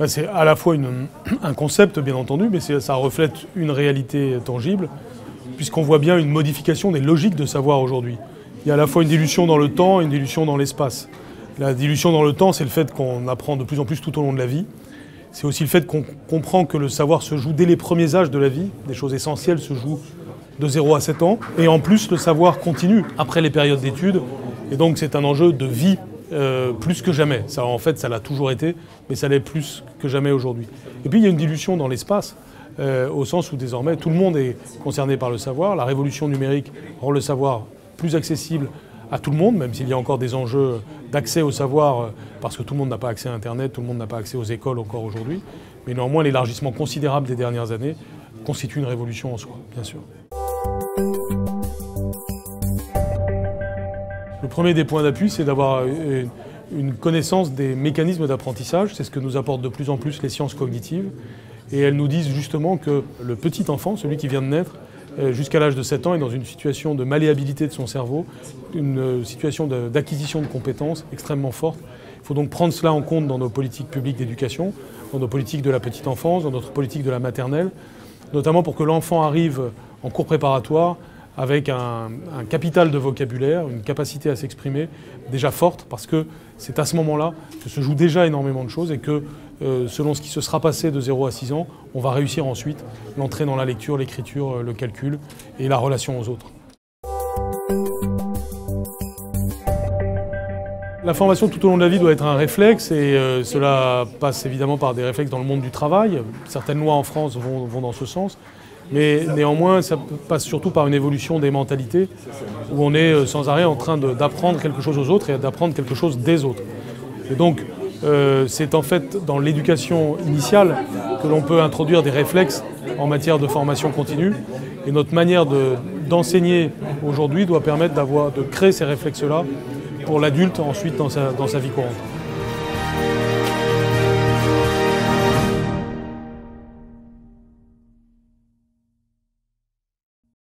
C'est à la fois un concept, bien entendu, mais ça reflète une réalité tangible, puisqu'on voit bien une modification des logiques de savoir aujourd'hui. Il y a à la fois une dilution dans le temps et une dilution dans l'espace. La dilution dans le temps, c'est le fait qu'on apprend de plus en plus tout au long de la vie. C'est aussi le fait qu'on comprend que le savoir se joue dès les premiers âges de la vie. Des choses essentielles se jouent de 0 à 7 ans. Et en plus, le savoir continue après les périodes d'études. Et donc, c'est un enjeu de vie plus que jamais. Ça, en fait, ça l'a toujours été, mais ça l'est plus que jamais aujourd'hui. Et puis, il y a une dilution dans l'espace, au sens où désormais, tout le monde est concerné par le savoir. La révolution numérique rend le savoir plus accessible à tout le monde, même s'il y a encore des enjeux d'accès au savoir, parce que tout le monde n'a pas accès à Internet, tout le monde n'a pas accès aux écoles encore aujourd'hui. Mais néanmoins, l'élargissement considérable des dernières années constitue une révolution en soi, bien sûr. Le premier des points d'appui, c'est d'avoir une connaissance des mécanismes d'apprentissage. C'est ce que nous apportent de plus en plus les sciences cognitives. Et elles nous disent justement que le petit enfant, celui qui vient de naître, jusqu'à l'âge de 7 ans, est dans une situation de malléabilité de son cerveau, une situation d'acquisition de compétences extrêmement forte. Il faut donc prendre cela en compte dans nos politiques publiques d'éducation, dans nos politiques de la petite enfance, dans notre politique de la maternelle, notamment pour que l'enfant arrive en cours préparatoire avec un capital de vocabulaire, une capacité à s'exprimer déjà forte, parce que c'est à ce moment-là que se joue déjà énormément de choses et que, selon ce qui se sera passé de 0 à 6 ans, on va réussir ensuite l'entrée dans la lecture, l'écriture, le calcul et la relation aux autres. La formation tout au long de la vie doit être un réflexe et cela passe évidemment par des réflexes dans le monde du travail. Certaines lois en France vont dans ce sens. Mais néanmoins, ça passe surtout par une évolution des mentalités où on est sans arrêt en train d'apprendre quelque chose aux autres et d'apprendre quelque chose des autres. Et donc, c'est en fait dans l'éducation initiale que l'on peut introduire des réflexes en matière de formation continue. Et notre manière d'enseigner aujourd'hui doit permettre de créer ces réflexes-là pour l'adulte ensuite dans sa vie courante.